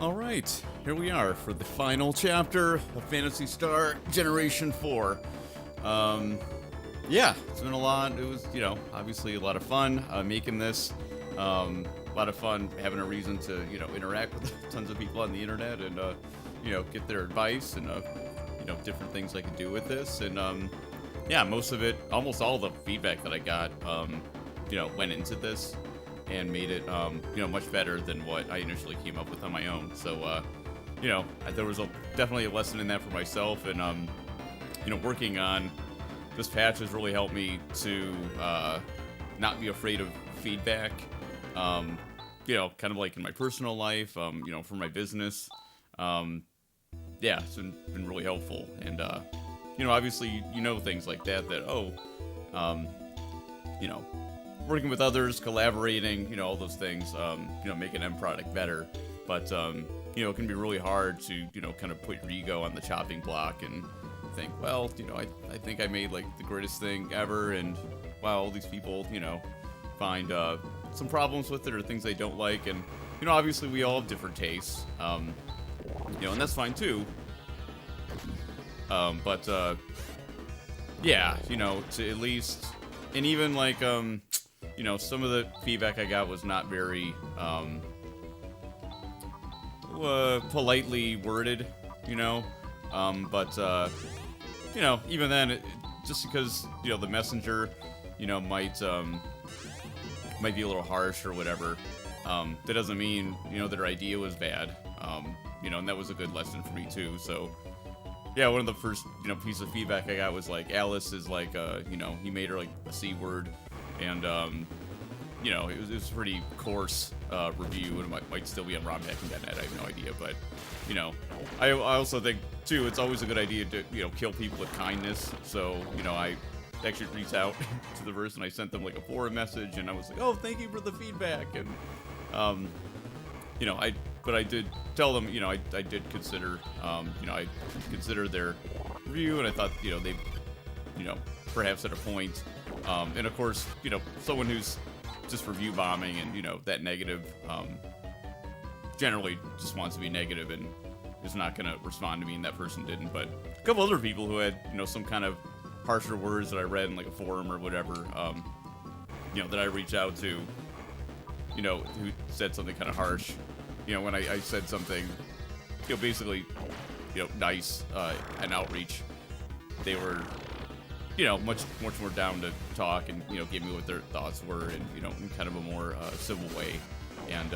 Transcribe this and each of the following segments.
Alright, here we are for the final chapter of Phantasy Star Generation 4. Yeah, it's been a lot. It was, obviously a lot of fun making this. A lot of fun having a reason to, interact with tons of people on the internet and, get their advice and, different things I could do with this. And, yeah, most of it, almost all the feedback that I got, went into this and made it, much better than what I initially came up with on my own. So, there was definitely a lesson in that for myself, and, working on this patch has really helped me to not be afraid of feedback, kind of like in my personal life, for my business. Yeah, it's been really helpful, and, obviously, things like that, working with others, collaborating, all those things, make an end product better. But, it can be really hard to, kind of put your ego on the chopping block and think, well, I think I made, like, the greatest thing ever, and, wow, all these people, find some problems with it or things they don't like. And, obviously we all have different tastes, and that's fine, too. Yeah, to at least, and even, like, some of the feedback I got was not very, politely worded, even then, just because, the messenger, might be a little harsh or whatever, that doesn't mean, their idea was bad, and that was a good lesson for me, too. So, yeah, one of the first, piece of feedback I got was, like, Alice is, like, he made her, like, a C word. And, it was a pretty coarse review, and it might still be on romhacking.net, I have no idea, but, I also think, too, it's always a good idea to, kill people with kindness. So, I actually reached out to the person, I sent them, like, a forum message, and I was like, oh, thank you for the feedback, and, but I did tell them, I did consider, I considered their review, and I thought, they, perhaps at a point. And of course, someone who's just review bombing and, that negative, generally just wants to be negative and is not going to respond to me, and that person didn't. But a couple other people who had, some kind of harsher words that I read in, like, a forum or whatever, that I reached out to, who said something kind of harsh, when I said something, basically, nice, and outreach, they were, much more down to talk and, give me what their thoughts were, and, in kind of a more civil way. And,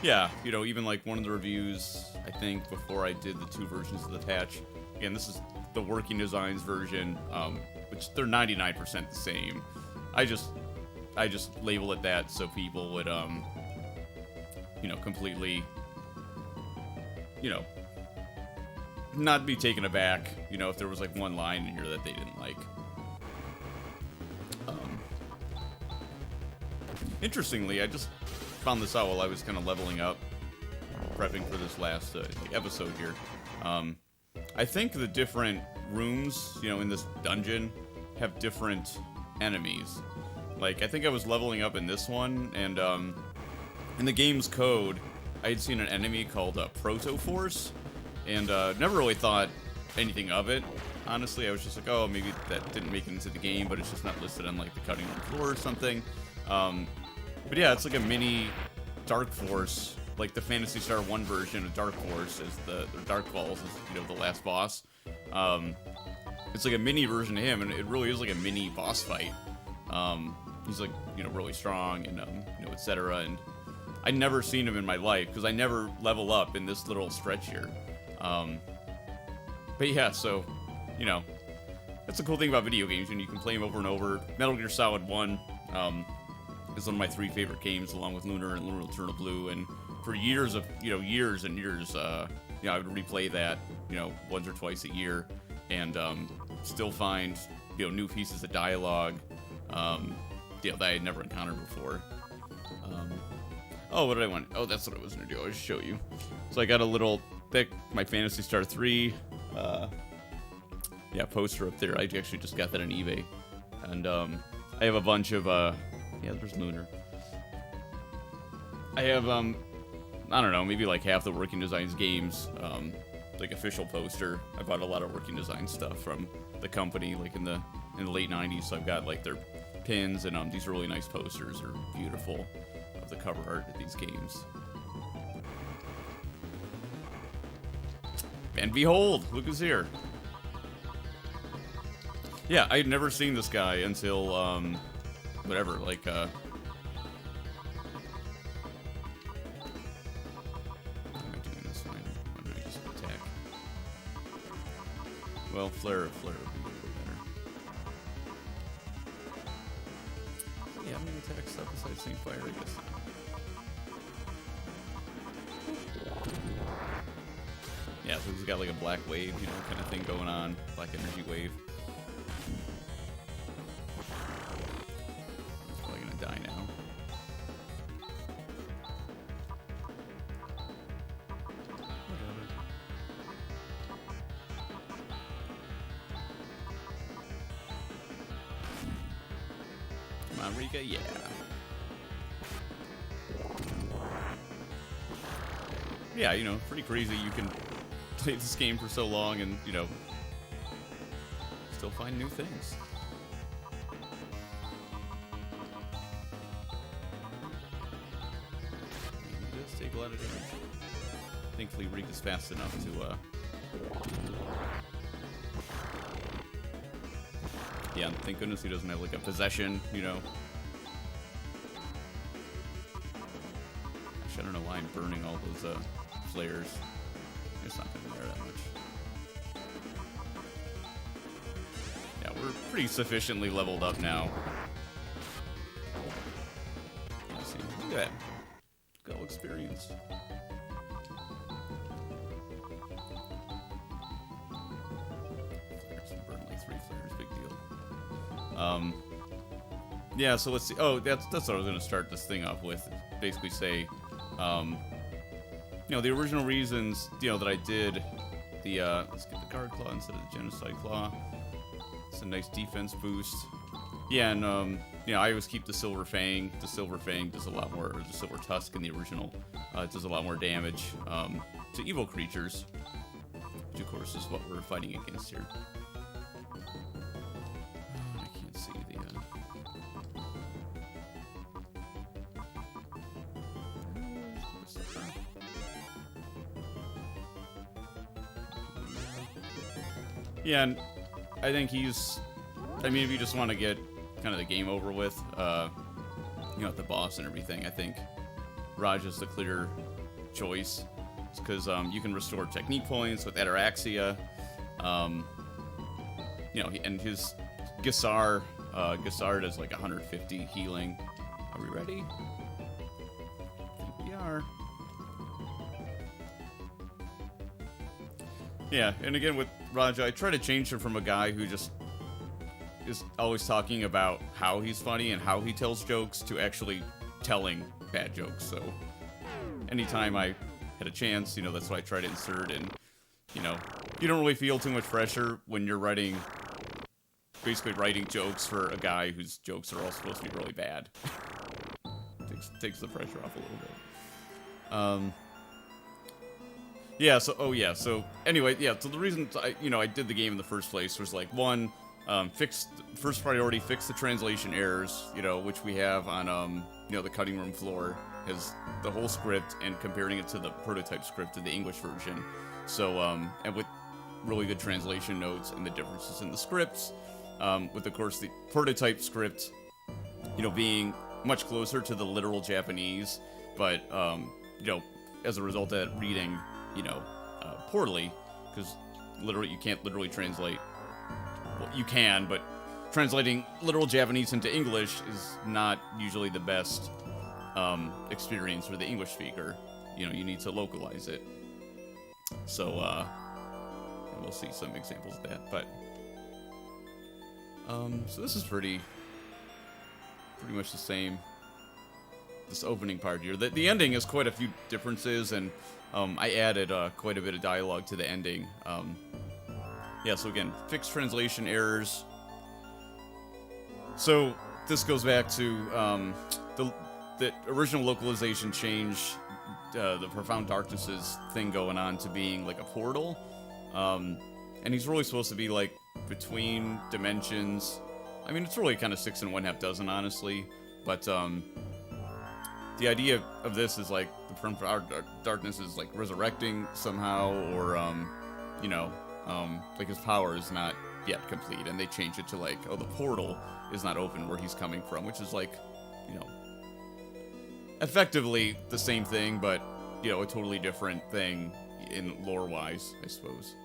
yeah, even, like, one of the reviews, I think, before I did the 2 versions of the patch, again, this is the Working Designs version, which they're 99% the same. I just label it that so people would, completely, not be taken aback, if there was, like, one line in here that they didn't like. Interestingly, I just found this out while I was kind of leveling up, prepping for this last episode here. I think the different rooms, in this dungeon have different enemies. Like, I think I was leveling up in this one, and in the game's code, I had seen an enemy called Proto Force, and never really thought anything of it. Honestly, I was just like, oh, maybe that didn't make it into the game, but it's just not listed on, like, the cutting room floor or something. But yeah, it's like a mini Dark Force, like the Phantasy Star 1 version of Dark Force is the Dark Balls is, the last boss. It's like a mini version of him, and it really is like a mini boss fight. He's like, really strong and, etc. And I'd never seen him in my life, because I never level up in this little stretch here. But yeah, so, that's the cool thing about video games, and you can play them over and over. Metal Gear Solid 1, is one of my 3 favorite games, along with Lunar and Lunar Eternal Blue, and for years and years, I would replay that, once or twice a year, and, still find, new pieces of dialogue, that I had never encountered before. Oh, what did I want? Oh, that's what I was going to do. I'll just show you. So I got a little, my Phantasy Star 3, poster up there. I actually just got that on eBay. And, I have a bunch of, yeah, there's Lunar. I have, I don't know, maybe like half the Working Designs games, like official poster. I bought a lot of Working Design stuff from the company, like in the late 90s. So I've got like their pins, and these really nice posters are beautiful of the cover art of these games. And behold, look who's here. Yeah, I had never seen this guy until, whatever, like, I'm not doing this one. Why don't I just attack? Well, flare would be a little better. Yeah, I'm gonna attack stuff besides Saint Fire, I guess. Yeah, so he's got like a black wave, you know, kind of thing going on. Black energy wave. He's probably gonna die now. Come on, Rika, yeah. Yeah, you know, pretty crazy. You can play this game for so long and, you know, still find new things. He does take a lot of damage. Thankfully, Reek is fast enough to, yeah, and thank goodness he doesn't have, like, a possession, you know. Actually, I don't know why I'm burning all those, flares. It's not going to matter that much. Yeah, we're pretty sufficiently leveled up now. Yeah, see, look at that. Got all experience. Flares, burn like 3 flares, big deal. Yeah, so let's see. Oh, that's what I was going to start this thing off with. Basically say, you know, the original reasons, you know, that I did the, let's get the Guard Claw instead of the Genocide Claw. It's a nice defense boost. Yeah, and, you know, I always keep the Silver Fang. The Silver Fang does a lot more, or the Silver Tusk in the original, does a lot more damage, to evil creatures. Which, of course, is what we're fighting against here. I can't see the, yeah, and I think he's, I mean, if you just want to get kind of the game over with, you know, at the boss and everything, I think Raj is the clear choice. Because you can restore technique points with Ataraxia. You know, and his Gisar does like 150 healing. Are we ready? I think we are. Yeah, and again with Raja, I try to change him from a guy who just is always talking about how he's funny and how he tells jokes to actually telling bad jokes. So anytime I had a chance, you know, that's what I try to insert. And, you know, you don't really feel too much pressure when you're basically writing jokes for a guy whose jokes are all supposed to be really bad. Takes the pressure off a little bit. Yeah, so anyway, yeah, so the reason I did the game in the first place was like, one, first priority, fix the translation errors, you know, which we have on you know, the cutting room floor, has the whole script and comparing it to the prototype script of the English version. So and with really good translation notes and the differences in the scripts, with of course the prototype script, you know, being much closer to the literal Japanese, but you know, as a result of that reading, you know, poorly, because literally you can't literally translate. Well, you can, but translating literal Japanese into English is not usually the best experience for the English speaker. You know, you need to localize it. So we'll see some examples of that. But so this is pretty much the same. This opening part here. The ending has quite a few differences, and I added quite a bit of dialogue to the ending. Yeah, so again, fix translation errors. So this goes back to the original localization change the Profound Darkness's thing going on to being like a portal. And he's really supposed to be like between dimensions. I mean, it's really kind of 6 1/2 dozen, honestly. But the idea of this is like the Profound Darkness is like resurrecting somehow, or you know, like his power is not yet complete, and they change it to like, oh, the portal is not open where he's coming from, which is like, you know, effectively the same thing, but, you know, a totally different thing in lore-wise, I suppose.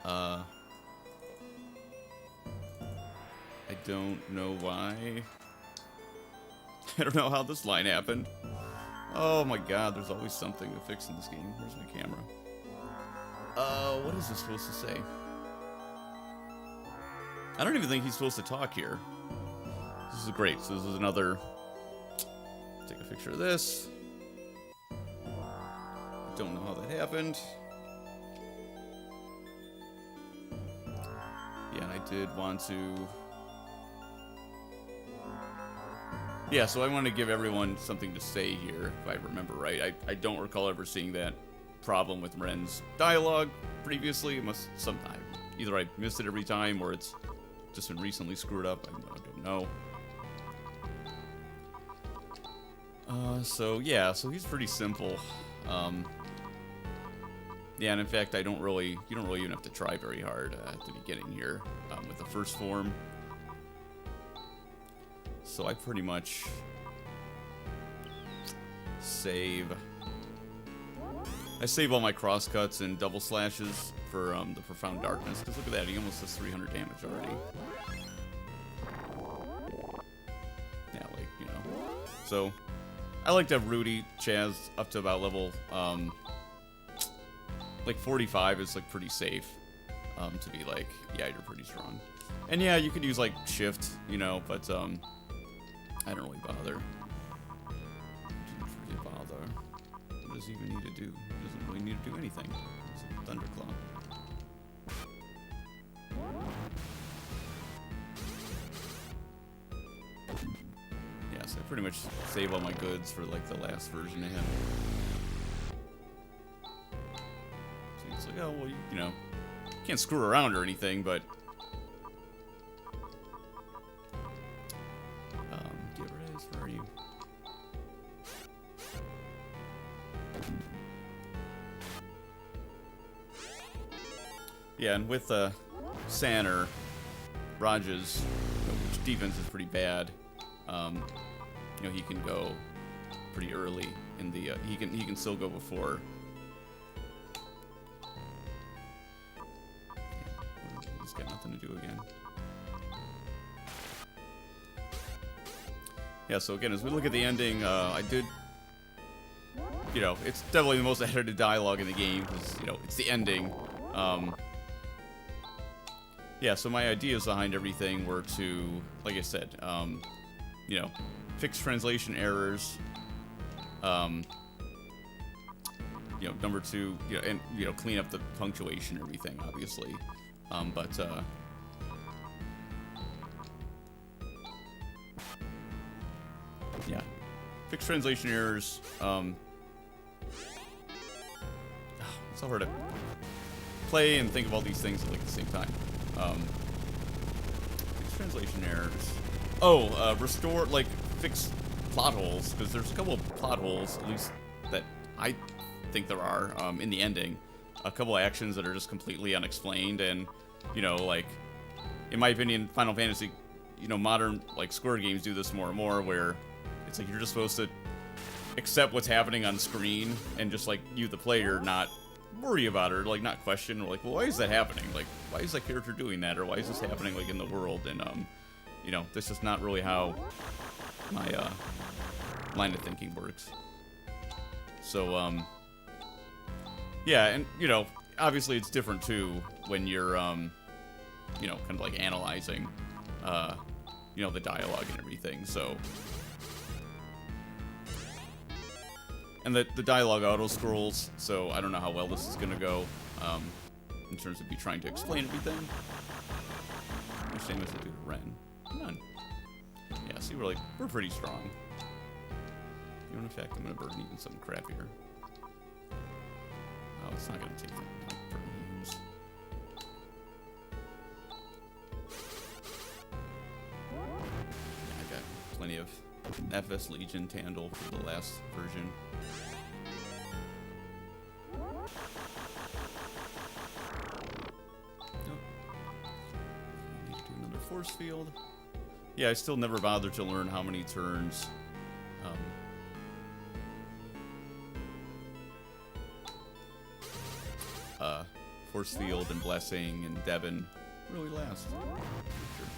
I don't know why. I don't know how this line happened. Oh my god, there's always something to fix in this game. Where's my camera? What is this supposed to say? I don't even think he's supposed to talk here. This is great. So this is another... Take a picture of this. I don't know how that happened. Yeah, and I did want to... Yeah, so I want to give everyone something to say here, if I remember right. I don't recall ever seeing that problem with Ren's dialogue previously. It must sometime. Either I missed it every time, or it's just been recently screwed up. I don't know. So yeah, so he's pretty simple. Yeah, and in fact, you don't really even have to try very hard at the beginning here with the first form. So I pretty much save. I save all my crosscuts and double slashes for the Profound Darkness, because look at that, he almost does 300 damage already. Yeah, like, you know. So I like to have Rudy Chaz up to about level like 45 is like pretty safe to be like, yeah, you're pretty strong. And yeah, you could use like shift, you know, but I don't really bother. Didn't really bother. What does he even need to do? He doesn't really need to do anything. It's a Thunderclaw. Yeah, so I pretty much save all my goods for like the last version of him. So it's like, oh, well, you know, can't screw around or anything, but where are you? Yeah, and with Sanner, Raj's, which defense is pretty bad, you know, he can go pretty early in the he can still go before. Yeah, he's got nothing to do again. Yeah, so again, as we look at the ending, I did, you know, it's definitely the most edited dialogue in the game, because, you know, it's the ending. Yeah, so my ideas behind everything were to, like I said, you know, fix translation errors, you know, number 2, you know, and, you know, clean up the punctuation and everything, obviously, but, yeah, fix translation errors. It's so hard to play and think of all these things at like the same time. Fix translation errors. Oh, restore, like, fix plot holes, because there's a couple of plot holes, at least that I think there are, in the ending. A couple of actions that are just completely unexplained, and, you know, like, in my opinion, Final Fantasy, you know, modern, like, Square games do this more and more, where it's like you're just supposed to accept what's happening on screen and just, like, you, the player, not worry about it, or, like, not question, or, like, well, why is that happening? Like, why is that character doing that? Or why is this happening, like, in the world? And, you know, this is not really how my, line of thinking works. So, yeah, and, you know, obviously it's different, too, when you're, you know, kind of, like, analyzing, you know, the dialogue and everything, so... And the dialogue auto-scrolls, so I don't know how well this is going to go, in terms of me trying to explain everything. How much damage did I do to Ren? None. Yeah, see, we're pretty strong. know, in fact, I'm gonna burn even something crappier. Oh, it's not gonna take that. Burn use. Yeah, I got plenty of FS Legion Tandle for the last version. Force field. Yeah, I still never bothered to learn how many turns force field and blessing and Devon really last. Sure.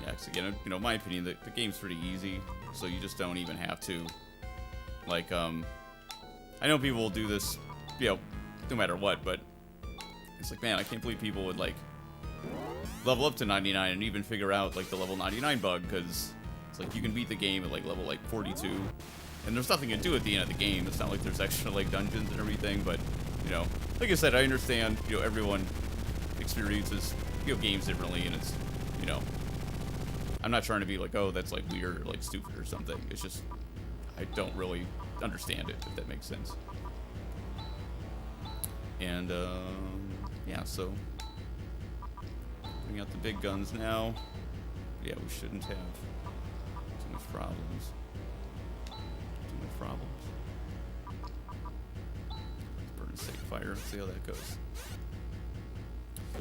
Yeah, because again, you know, in my opinion, the game's pretty easy, so you just don't even have to, like, I know people will do this, you know, no matter what, but it's like, man, I can't believe people would, like, level up to 99 and even figure out, like, the level 99 bug, because it's like, you can beat the game at, like, level, like, 42, and there's nothing to do at the end of the game. It's not like there's extra, like, dungeons and everything, but, you know, like I said, I understand, you know, everyone experiences, you know, games differently, and it's, you know, I'm not trying to be like, oh, that's, like, weird or, like, stupid or something. It's just, I don't really understand it, if that makes sense. And, yeah, so, bring out the big guns now. Yeah, we shouldn't have too much problems. Too much problems. Burn and Sake Fire, see how that goes.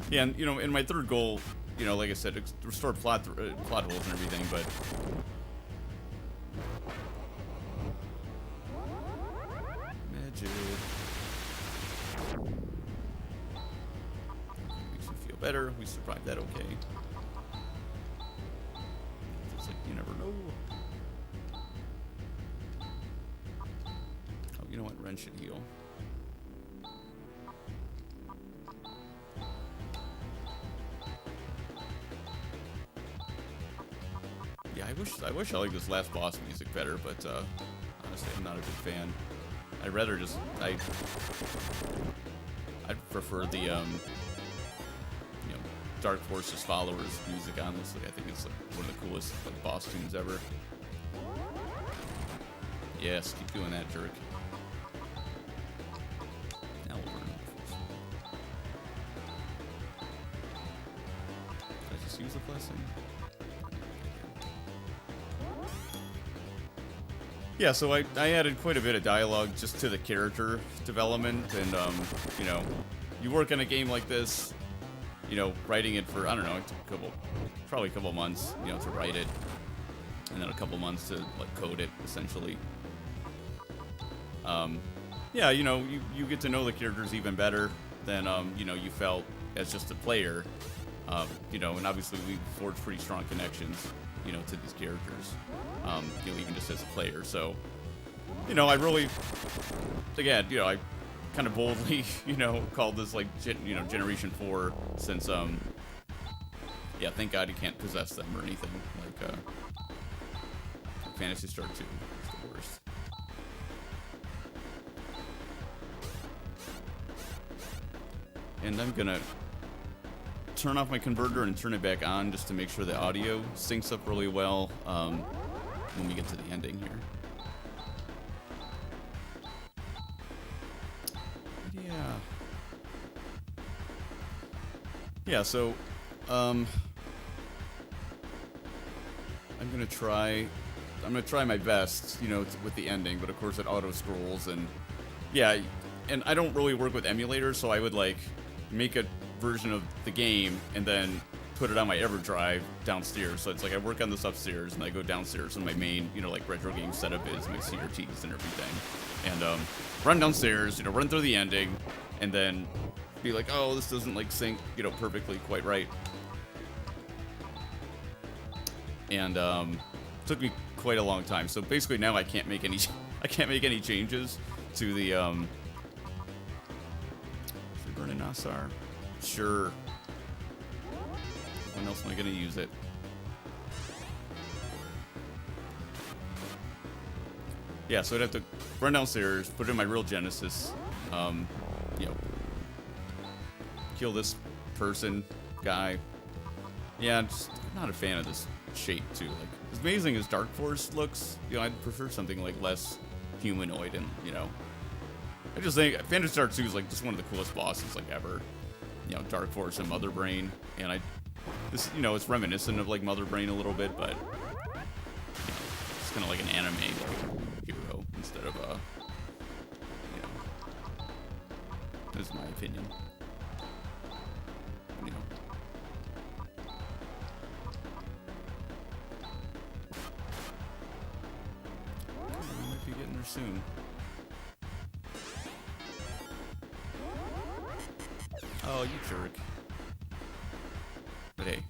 Yeah, and, you know, in my third goal, you know, like I said, restore plot holes and everything, but... Magic. Better, we survived that okay. It's like, you never know. Oh, you know what? Ren should heal. Yeah, I wish I liked this last boss music better, but honestly, I'm not a big fan. I'd rather just I'd prefer the Dark Forces Followers music, honestly. I think it's like one of the coolest, like, boss tunes ever. Yes, keep doing that, jerk. Now we'll burn it. Did I just use the blessing? Yeah, so I added quite a bit of dialogue just to the character development, and you know, you work on a game like this, you know, writing it for, I don't know, it took probably a couple months, you know, to write it, and then a couple months to, like, code it, essentially. Yeah, you know, you get to know the characters even better than, you know, you felt as just a player, you know, and obviously we forged pretty strong connections, you know, to these characters, you know, even just as a player, so, you know, I really, again, you know, I kind of boldly, you know, called this, like, you know, Generation 4, since, yeah, thank God you can't possess them or anything, like, Phantasy Star 2 is the worst. And I'm gonna turn off my converter and turn it back on just to make sure the audio syncs up really well, when we get to the ending here. Yeah, so, I'm gonna try my best, you know, with the ending, but of course it auto-scrolls, and, yeah, and I don't really work with emulators, so I would, like, make a version of the game, and then put it on my EverDrive downstairs, so it's like I work on this upstairs, and I go downstairs, and my main, you know, like, retro game setup is my CRTs and everything, and, run downstairs, you know, run through the ending, and then be like, oh, this doesn't, like, sync, you know, perfectly quite right. And took me quite a long time. So basically now I can't make any changes to the should we burn a Nassar? Sure. When else am I gonna use it? Yeah, so I'd have to run downstairs, put it in my real Genesis, you know, kill this person, guy, Yeah, I'm just not a fan of this shape, too. Like, as amazing as Dark Force looks, you know, I'd prefer something, like, less humanoid and, you know... I just think Phantasy Star 2 is, like, just one of the coolest bosses, like, ever. You know, Dark Force and Mother Brain. And this, you know, it's reminiscent of, like, Mother Brain a little bit, but... It's kind of like an anime, like, hero instead of a... You know... This is my opinion. You know... We might be getting there soon. Oh, you jerk. But hey,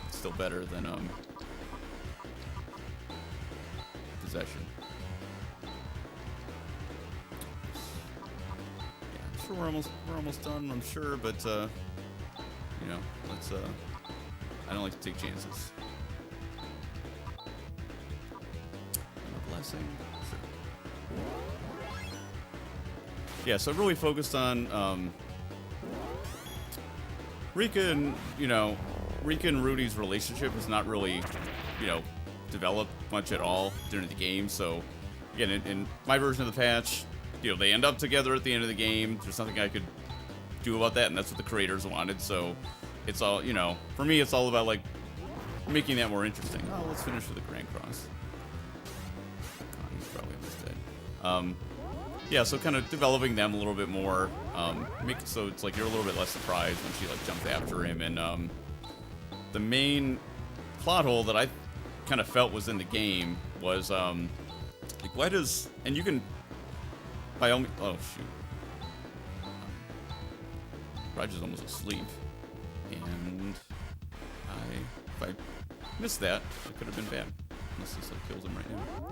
it's still better than, Possession. Yeah, I'm sure we're almost done, I'm sure, but, you know, let's, I don't like to take chances. A blessing? Sure. Yeah, so I really focused on, Rika and Rudy's relationship is not really, you know, developed much at all during the game. So, again, in my version of the patch, you know, they end up together at the end of the game. There's nothing I could do about that, and that's what the creators wanted. So, it's all, you know, for me, it's all about, like, making that more interesting. Oh, let's finish with the Grand Cross. Oh, he's probably almost dead. Yeah, so kind of developing them a little bit more, make it so it's like you're a little bit less surprised when she like jumps after him, and the main plot hole that I kind of felt was in the game was like, why does, and you can by all means, oh shoot, Roger's almost asleep, and if I missed that, it could have been bad, unless this like kills him right now.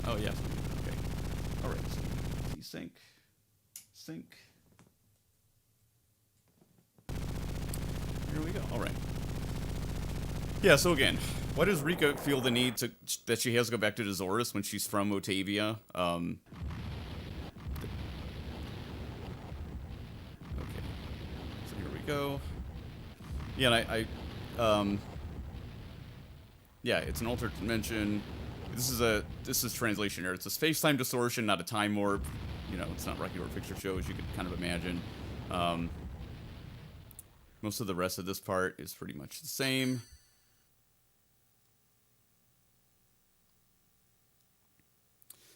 Oh, yes. Okay. All right. So, sync. Here we go. All right. Yeah, so again, why does Rika feel the need that she has to go back to Azores when she's from Otavia? Okay. So here we go. Yeah, and yeah, it's an altered dimension. This is translation error. It's a space-time distortion, not a time warp. You know, it's not regular picture show, as you could kind of imagine. Most of the rest of this part is pretty much the same.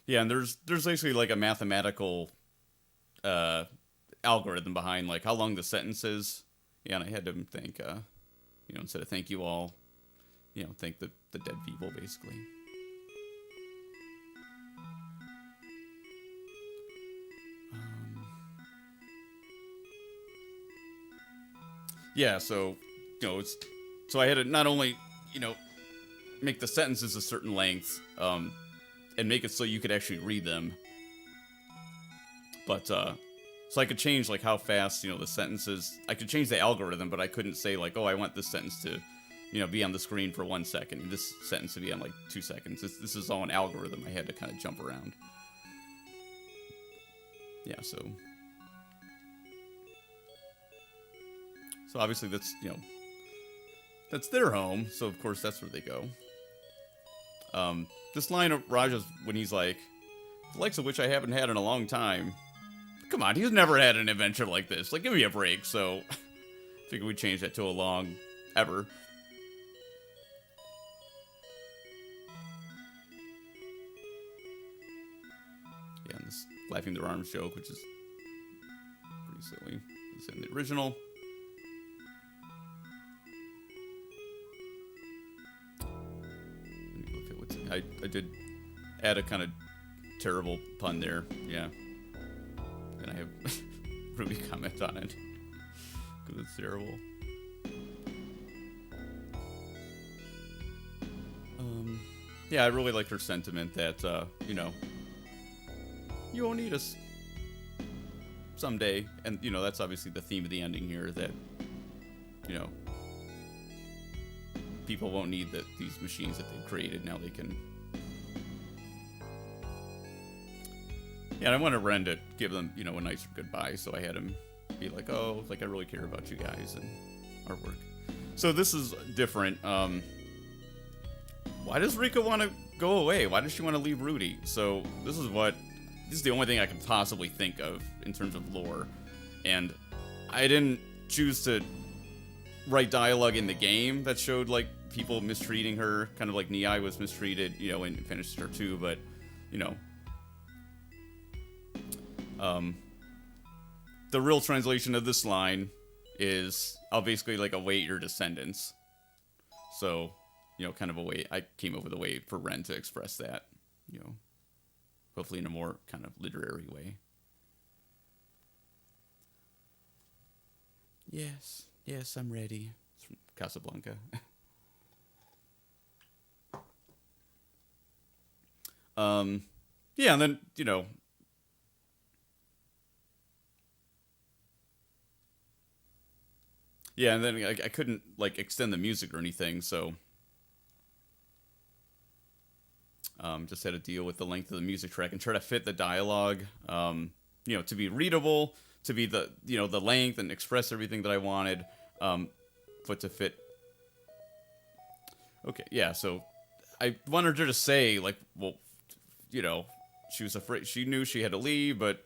Yeah, and there's basically like a mathematical algorithm behind like how long the sentence is. Yeah, and I had to think, you know, instead of thank you all, you know, thank the dead people basically. Yeah, so, you know, so I had to not only, you know, make the sentences a certain length, and make it so you could actually read them, but, so I could change, like, how fast, you know, the sentences, I could change the algorithm, but I couldn't say, like, oh, I want this sentence to, you know, be on the screen for 1 second, and this sentence to be on, like, 2 seconds. This is all an algorithm. I had to kind of jump around. Yeah, so obviously that's, you know, that's their home, so of course that's where they go. This line of Raja's when he's like, the likes of which I haven't had in a long time. Come on, he's never had an adventure like this. Like, give me a break, so I figured we'd change that to a long ever. Yeah, and this flapping their arms joke, which is pretty silly. It's in the original. I did add a kind of terrible pun there, yeah. And I have Ruby comment on it, because it's terrible. Yeah, I really liked her sentiment that, you know, you won't need us someday. And, you know, that's obviously the theme of the ending here, that, you know, people won't need these machines that they've created. Now they can... Yeah, and I wanted Ren to give them, you know, a nice goodbye, so I had him be like, oh, like, I really care about you guys and our work. So this is different. Why does Rika want to go away? Why does she want to leave Rudy? So this is the only thing I can possibly think of in terms of lore. And I didn't choose to write dialogue in the game that showed, like, people mistreating her, kind of like Niai was mistreated, you know, in Phantasy Star 2, but, you know, the real translation of this line is, I'll basically, like, await your descendants. So, you know, kind of a way, I came up with a way for Ren to express that, you know, hopefully in a more kind of literary way. Yes, I'm ready. It's from Casablanca. Yeah, and then, you know, yeah, and then I couldn't, like, extend the music or anything, so just had to deal with the length of the music track and try to fit the dialogue, you know, to be readable, to be the, you know, the length and express everything that I wanted, but to fit. Okay, yeah, so I wanted her to say, like, well, you know, she was afraid, she knew she had to leave, but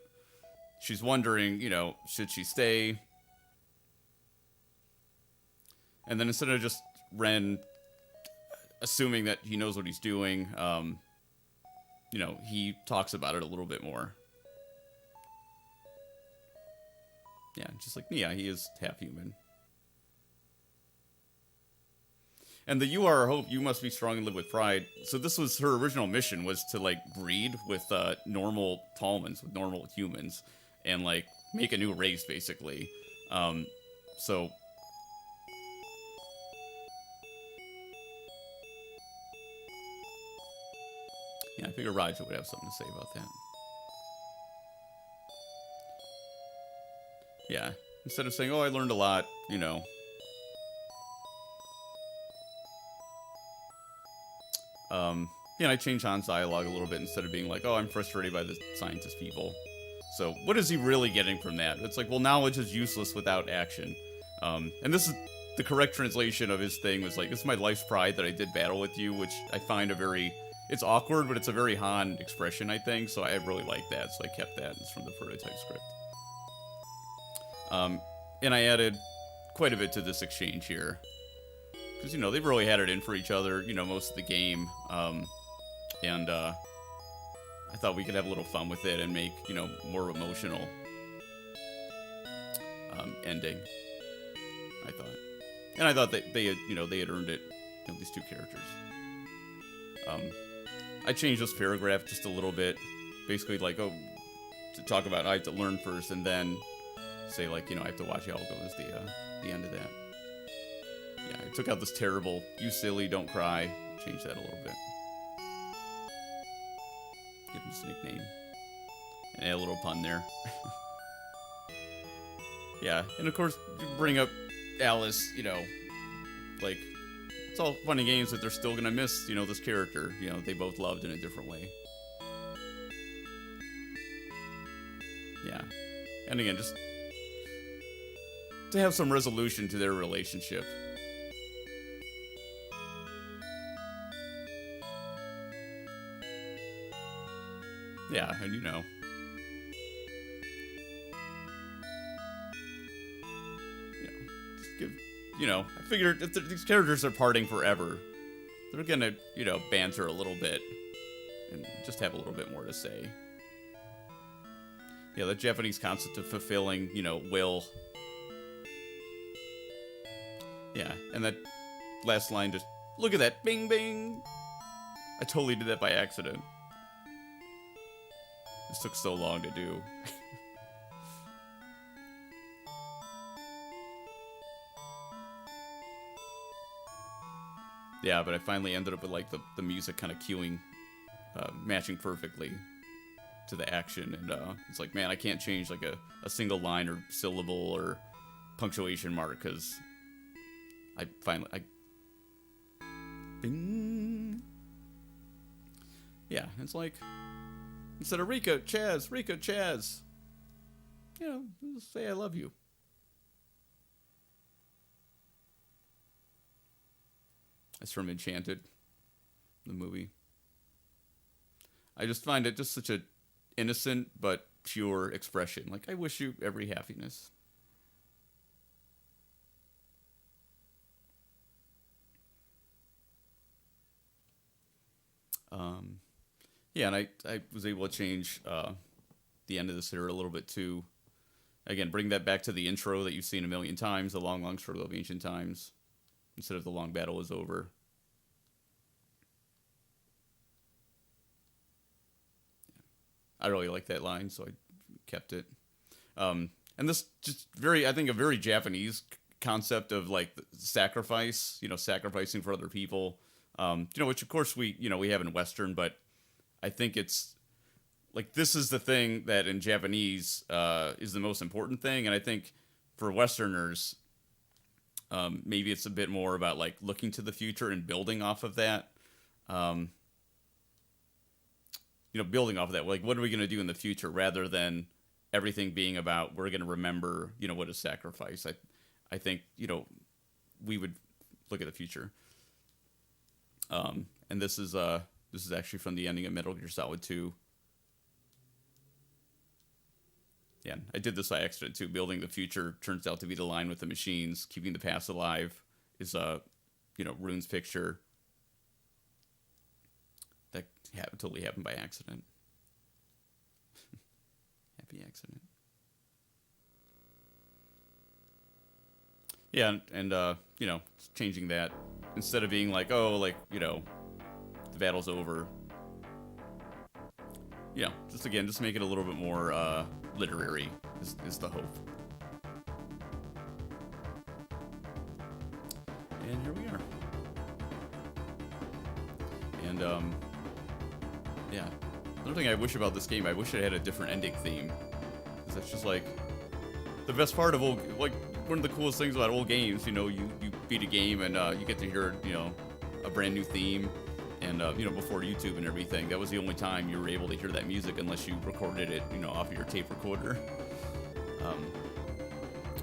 she's wondering, you know, should she stay? And then instead of just Ren assuming that he knows what he's doing, you know, he talks about it a little bit more. Yeah, just like Nia, he is half human. And the "you are our hope, you must be strong and live with pride." So this was her original mission, was to, like, breed with normal Talmans, with normal humans, and, like, make a new race, basically. So yeah, I figure Raja would have something to say about that. Yeah, instead of saying, oh, I learned a lot, you know. Yeah, I changed Han's dialogue a little bit instead of being like, oh, I'm frustrated by the scientist people. So what is he really getting from that? It's like, well, knowledge is useless without action. And this is the correct translation of his thing, was like, it's my life's pride that I did battle with you, which I find a very, it's awkward, but it's a very Han expression, I think, so I really like that, so I kept that. It's from the prototype script. And I added quite a bit to this exchange here, because, you know, they've really had it in for each other, you know, most of the game, and I thought we could have a little fun with it and make, you know, more emotional ending, I thought. And I thought that they had, you know, they had earned it, you know, these two characters. I changed this paragraph just a little bit, basically like, oh, to talk about I have to learn first, and then say, like, you know, I have to watch how it goes, the end of that. Yeah, I took out this terrible, you silly, don't cry, changed that a little bit. Give him his nickname. And add a little pun there. Yeah, and of course, bring up Alice, you know, like, it's all fun and games that they're still gonna miss, you know, this character, you know, they both loved in a different way. Yeah. And again, just to have some resolution to their relationship. Yeah, and you know. Just give, you know, I figured if these characters are parting forever, they're gonna, you know, banter a little bit and just have a little bit more to say. Yeah, the Japanese concept of fulfilling, you know, will. Yeah, and that last line just, look at that, bing, bing. I totally did that by accident. This took so long to do. Yeah, but I finally ended up with, like, the music kind of cueing, matching perfectly to the action, and it's like, man, I can't change, like, a single line or syllable or punctuation mark, because I bing. Yeah, it's like, Instead of Rico, Chaz. You know, just say I love you. That's from Enchanted, the movie. I just find it just such a innocent but pure expression. Like, I wish you every happiness. Yeah, and I was able to change the end of this here a little bit too. Again, bring that back to the intro that you've seen a million times, the long, long struggle of ancient times, instead of the long battle is over. I really like that line, so I kept it. And this just I think a very Japanese concept of like sacrifice, you know, sacrificing for other people, you know, which of course we have in Western, but I think it's like this is the thing that in Japanese is the most important thing, and I think for Westerners, maybe it's a bit more about like looking to the future and building off of that. You know, building off of that, like what are we going to do in the future, rather than everything being about we're going to remember, you know, what is sacrifice. I think, you know, we would look at the future. And this is actually from the ending of Metal Gear Solid 2. Yeah, I did this by accident too. Building the future turns out to be the line with the machines. Keeping the past alive is you know, Rune's picture. That totally happened by accident. Happy accident. Yeah, and you know, changing that instead of being like, oh, like, you know, the battle's over. You know, just make it a little bit more literary is the hope. And here we are. And yeah, another thing I wish about this game, I wish it had a different ending theme, because that's just like the best part of old, like one of the coolest things about old games. You know, you beat a game and you get to hear, you know, a brand new theme. And, you know, before YouTube and everything, that was the only time you were able to hear that music unless you recorded it, you know, off of your tape recorder.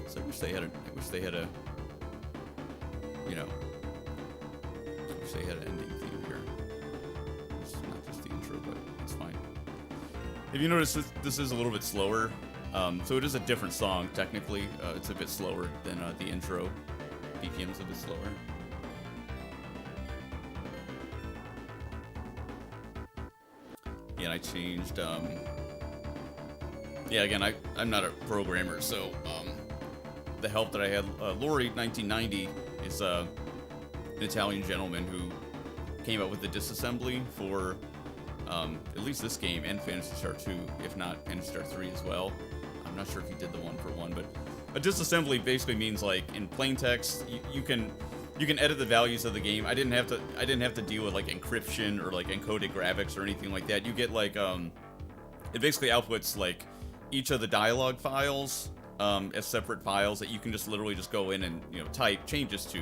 So I wish they had a, you know, I wish they had an ending theme here. It's not just the intro, but it's fine. If you notice, this is a little bit slower. So it is a different song, technically. It's a bit slower than the intro. BPM's a bit slower. Yeah, and I changed, yeah, again, I'm not a programmer, so, the help that I had, Lori1990 is, an Italian gentleman who came up with the disassembly for, at least this game and Phantasy Star 2, if not Phantasy Star 3 as well. I'm not sure if he did the one for one, but a disassembly basically means, like, in plain text, you can edit the values of the game. I didn't have to deal with like encryption or like encoded graphics or anything like that. You get like it basically outputs like each of the dialog files as separate files that you can just literally just go in and, you know, type changes to.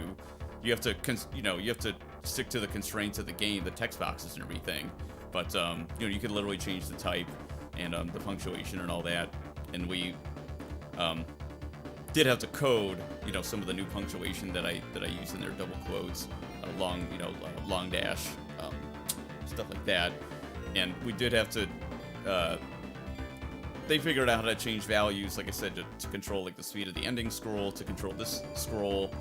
You have to stick to the constraints of the game, the text boxes and everything. But you know, you can literally change the type and the punctuation and all that. And we did have to code, you know, some of the new punctuation that I use in there, double quotes, long, you know, long dash, stuff like that. And we did have to, they figured out how to change values, like I said, to control like the speed of the ending scroll, to control this scroll.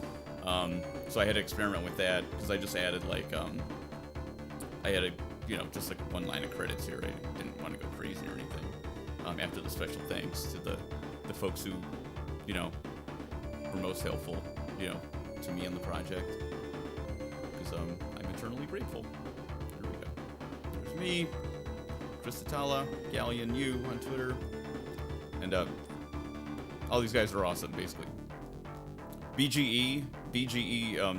So I had to experiment with that, because I just added like, I had you know, just like one line of credits here. I didn't want to go crazy or anything. After the special thanks to the folks who, you know, were most helpful, you know, to me on the project, because I'm eternally grateful. Here we go. There's me, Chris Atala, Galleon U on Twitter, and all these guys are awesome, basically. BGE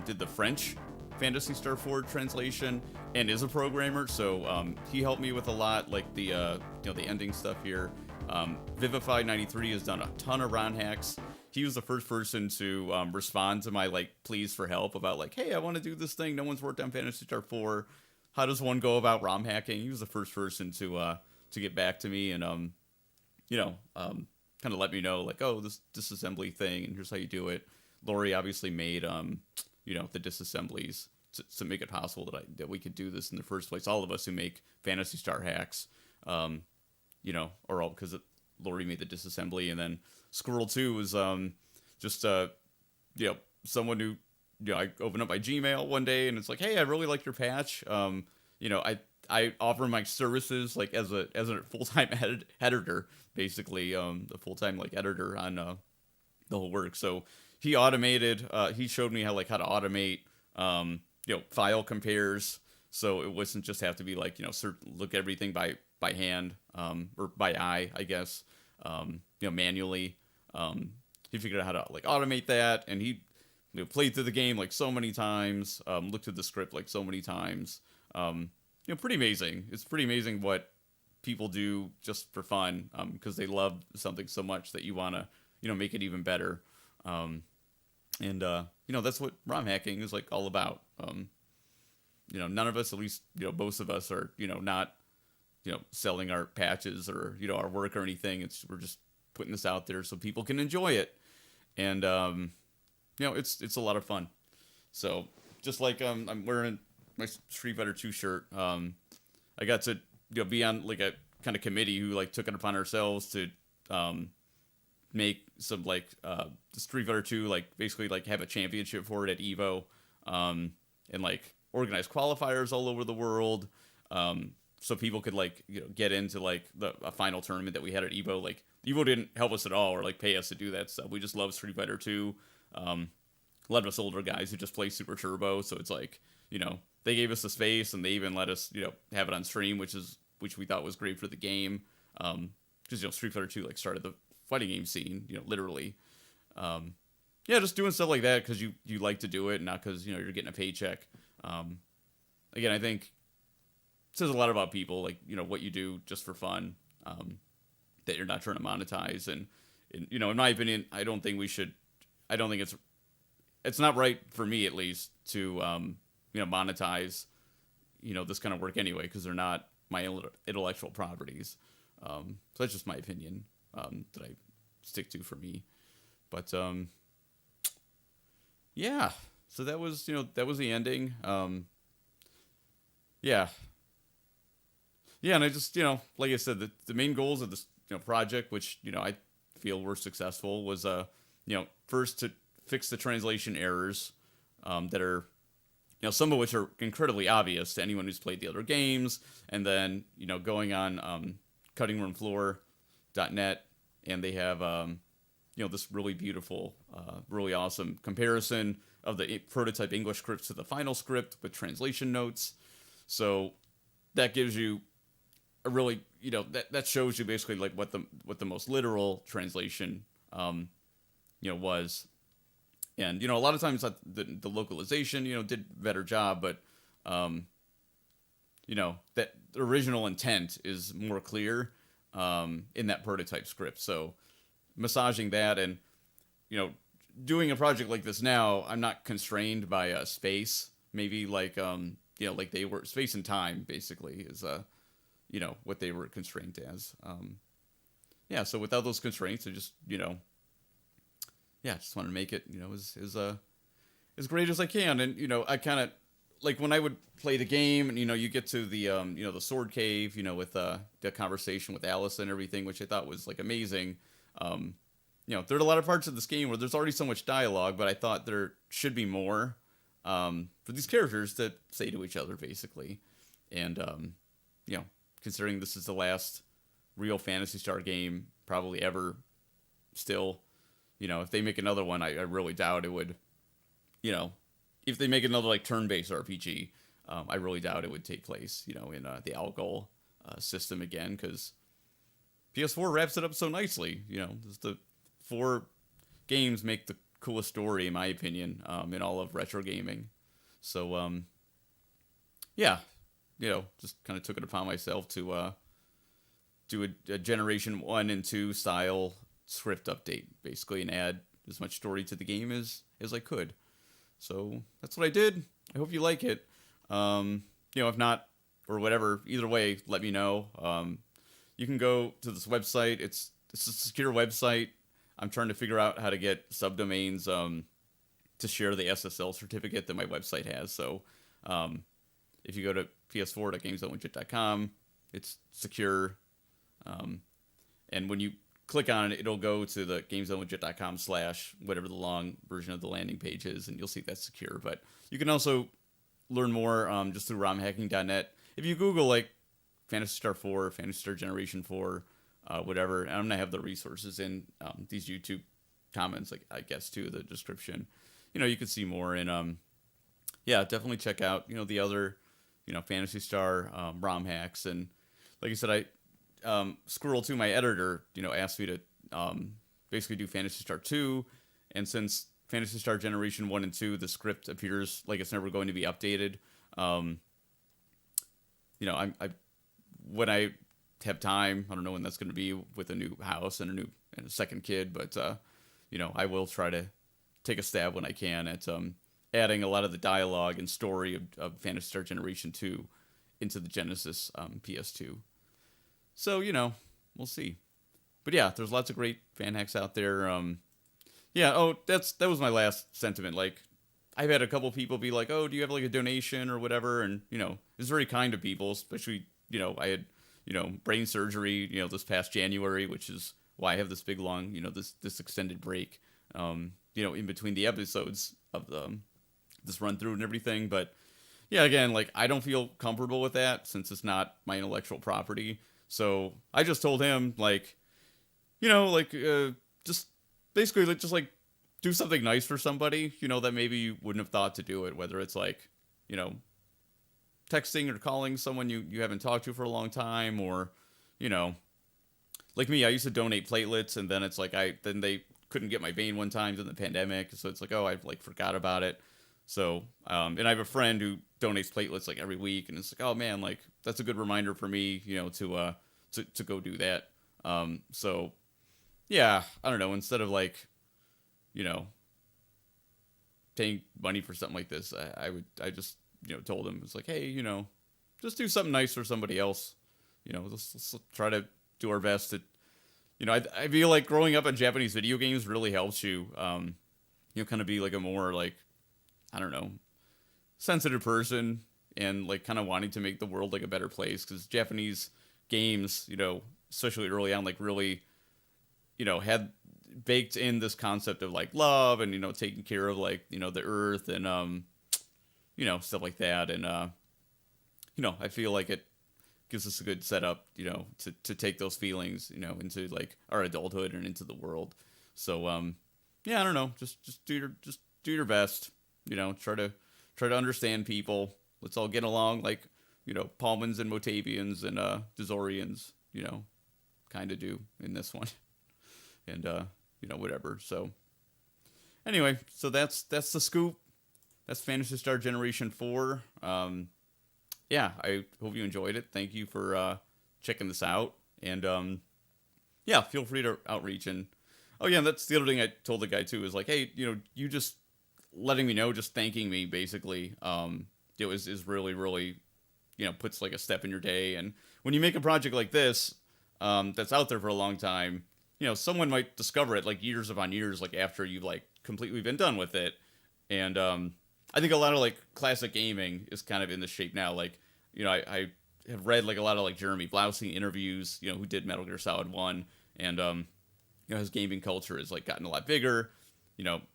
did the French Phantasy Star 4 translation and is a programmer, so he helped me with a lot, like the you know, the ending stuff here. Vivify93 has done a ton of ROM hacks. He was the first person to respond to my like pleas for help about like, hey, I want to do this thing. No one's worked on Phantasy Star 4. How does one go about ROM hacking? He was the first person to to get back to me and kind of let me know like, oh, this disassembly thing and here's how you do it. Lori obviously made the disassemblies to make it possible that we could do this in the first place. All of us who make Phantasy Star hacks, or all because Lori made the disassembly, and then Squirrel 2 was just someone who I opened up my Gmail one day and it's like, hey, I really like your patch. I offer my services like as a full-time editor, basically, a full-time like editor on the whole work. So he automated. He showed me how to automate file compares. So it wasn't just have to be like look everything by hand or by eye, I guess. Manually. He figured out how to automate that, and he played through the game so many times. Looked at the script so many times. Pretty amazing. It's pretty amazing what people do just for fun, because they love something so much that you want to, make it even better. That's what ROM hacking is all about. None of us, at least, most of us are, not, selling our patches or, our work or anything. We're just putting this out there so people can enjoy it. And, it's a lot of fun. So just I'm wearing my Street Fighter 2 shirt. I got to be on a kind of committee who took it upon ourselves to make some Street Fighter 2 basically have a championship for it at Evo, and organize qualifiers all over the world, so people could get into a final tournament that we had at Evo. Evo didn't help us at all or pay us to do that stuff. We just love Street Fighter 2. A lot of us older guys who just play Super Turbo, so it's they gave us the space and they even let us have it on stream, which we thought was great for the game, because Street Fighter 2 started the fighting game scene, literally. Just doing stuff like that because you like to do it, not because you're getting a paycheck. Again, I think it says a lot about people, what you do just for fun, that you're not trying to monetize. And in my opinion, I don't think it's not right for me, at least, to monetize this kind of work anyway, because they're not my intellectual properties. So that's just my opinion, that I stick to for me. But so that was the ending. And I just like I said, the main goals of this project, which I feel were successful, was first to fix the translation errors, that are some of which are incredibly obvious to anyone who's played the other games, and then going on cuttingroomfloor.net, and they have this really beautiful, really awesome comparison of the prototype English scripts to the final script with translation notes. So that gives you a really that shows you basically what the most literal translation was. And a lot of times the localization did a better job, but that the original intent is more clear in that prototype script. So massaging that, and doing a project like this now, I'm not constrained by space. Maybe they were, space and time basically is what they were constrained as. So without those constraints, I just just wanted to make it as great as I can. And I kind of when I would play the game, and you get to the the sword cave, with the conversation with Alice and everything, which I thought was amazing. There are a lot of parts of this game where there's already so much dialogue, but I thought there should be more for these characters to say to each other, basically. And considering this is the last real Phantasy Star game probably ever, still, if they make another one, I really doubt it would, if they make another turn-based RPG, I really doubt it would take place, in the Algol system again, because PS4 wraps it up so nicely. Just the 4 games make the coolest story, in my opinion, in all of retro gaming. So, just kind of took it upon myself to do a Generation 1 and 2 style script update, basically, and add as much story to the game as I could. So that's what I did. I hope you like it. If not, or whatever, either way, let me know. you can go to this website. It's a secure website. I'm trying to figure out how to get subdomains to share the SSL certificate that my website has. So if you go to ps4.gamesonewidget.com, it's secure. And when you click on it, it'll go to the gamesonewidget.com / whatever the long version of the landing page is, and you'll see that's secure. But you can also learn more just through romhacking.net. If you Google like Phantasy Star 4, Phantasy Star Generation 4, whatever, and I'm gonna have the resources in these YouTube comments, like I guess too, the description. You can see more, and yeah, definitely check out the other Phantasy Star ROM hacks. And like I said, I Squirrel 2, my editor, asked me to basically do Phantasy Star 2, and since Phantasy Star Generation 1 and 2, the script appears like it's never going to be updated. I when I have time, I don't know when that's going to be with a new house and a second kid, but I will try to take a stab when I can at adding a lot of the dialogue and story of Phantasy Star Generation 2 into the Genesis PS2. So, we'll see. But yeah, there's lots of great fan hacks out there. That was my last sentiment. Like, I've had a couple people be like, "Oh, do you have like a donation or whatever?" And it's very kind of people, especially I had brain surgery this past January, which is why I have this big long this extended break in between the episodes of this run through and everything. But yeah, again, like I don't feel comfortable with that since it's not my intellectual property. So I just told him just basically just like do something nice for somebody, that maybe you wouldn't have thought to do it, whether it's like, texting or calling someone you haven't talked to for a long time, or, like me, I used to donate platelets, and then it's like then they couldn't get my vein one time in the pandemic, so it's like, oh, I like forgot about it. So, and I have a friend who donates platelets like every week, and it's like, oh man, like that's a good reminder for me, to go do that. So yeah, I don't know, instead of like, paying money for something like this, I just, told him, it's like, hey, just do something nice for somebody else. Let's try to do our best to, I feel like growing up on Japanese video games really helps you, kind of be like a more like, I don't know, sensitive person, and like kind of wanting to make the world like a better place, because Japanese games, especially early on, like really, had baked in this concept of like love and taking care of like the earth and stuff like that, and I feel like it gives us a good setup to take those feelings into like our adulthood and into the world. So yeah, I don't know, just do your best, try to understand people. Let's all get along like Palmans and Motavians and Dazorians kind of do in this one. And whatever. So anyway, so that's the scoop. That's Phantasy Star Generation 4. Yeah, I hope you enjoyed it. Thank you for checking this out. And yeah, feel free to outreach. And oh yeah, that's the other thing I told the guy too, is like, hey, you just letting me know, just thanking me basically, is really, really, puts like a step in your day. And when you make a project like this, that's out there for a long time, someone might discover it like years upon years, like after you've like completely been done with it. And I think a lot of like classic gaming is kind of in this shape now. Like, I have read like a lot of like Jeremy Blousy interviews, who did Metal Gear Solid 1, and his gaming culture has like gotten a lot bigger.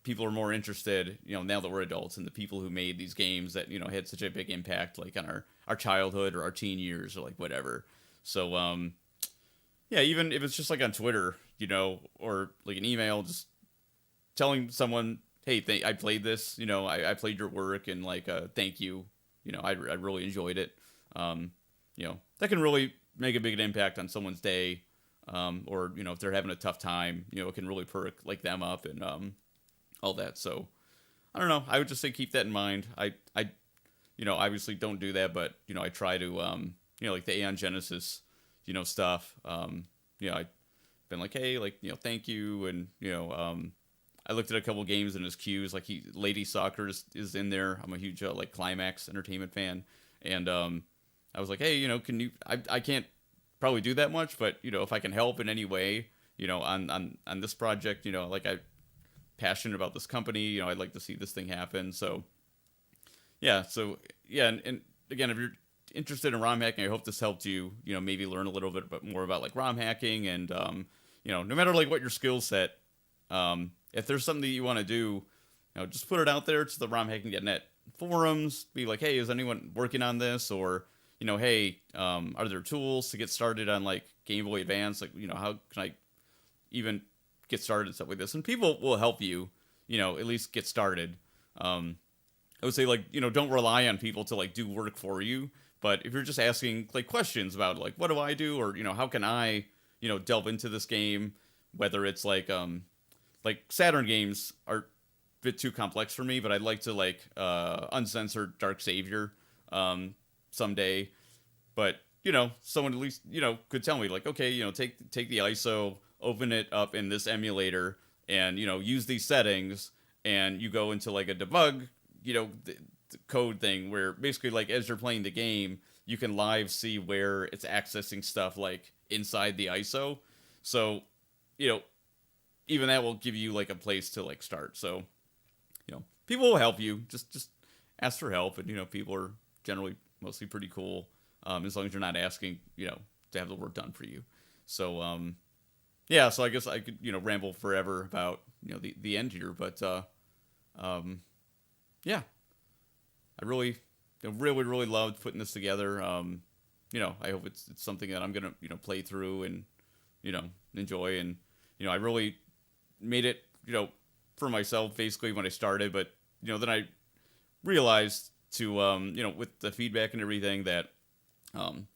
People are more interested, now that we're adults, in the people who made these games that, had such a big impact like on our childhood or our teen years or like whatever. So yeah, even if it's just like on Twitter, or like an email, just telling someone, hey, I played this, I played your work, and like, thank you, I really enjoyed it. That can really make a big impact on someone's day. Or, if they're having a tough time, it can really perk like them up and, all that. So I don't know. I would just say, keep that in mind. I obviously don't do that, but, I try to, like the Aeon Genesis, stuff. I've been like, hey, like, thank you. And, I looked at a couple games in his queues, like Lady Soccer is in there. I'm a huge, like Climax Entertainment fan. And, I was like, hey, can you, I can't probably do that much, but if I can help in any way, on this project, like I'm passionate about this company, I'd like to see this thing happen. So yeah, and again, if you're interested in ROM hacking, I hope this helped you, maybe learn a little bit more about like ROM hacking, and no matter like what your skill set, if there's something that you want to do, just put it out there to the romhacking.net forums. Be like, hey, is anyone working on this? Or, hey, are there tools to get started on like Game Boy Advance? Like, how can I even get started and stuff like this? And people will help you, at least get started. I would say like, don't rely on people to like do work for you. But if you're just asking like questions about like, what do I do? Or, how can I, delve into this game? Whether it's like Saturn games are bit too complex for me, but I'd like to like uncensored Dark Savior someday. But someone at least could tell me like, okay, take the ISO, open it up in this emulator, and use these settings, and you go into like a debug the code thing where basically like as you're playing the game, you can live see where it's accessing stuff like inside the ISO. So even that will give you like a place to like start. So people will help you. Just ask for help, and people are generally mostly pretty cool, as long as you're not asking to have the work done for you. So yeah, so I guess I could ramble forever about the end here, but yeah, I really really loved putting this together. I hope it's something that I'm gonna play through and enjoy, and I really made it for myself basically when I started, but then I realized to with the feedback and everything that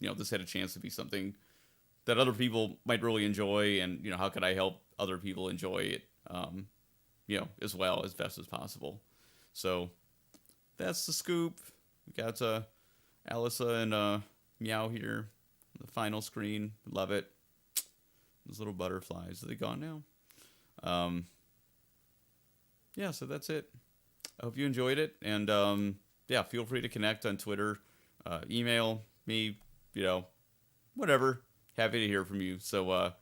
this had a chance to be something that other people might really enjoy, and how could I help other people enjoy it as well as best as possible. So that's the scoop. We got Alyssa and Meow here on the final screen. Love it. Those little butterflies, are they gone now? Yeah, so that's it. I hope you enjoyed it, and yeah, feel free to connect on Twitter, email me, whatever. Happy to hear from you. So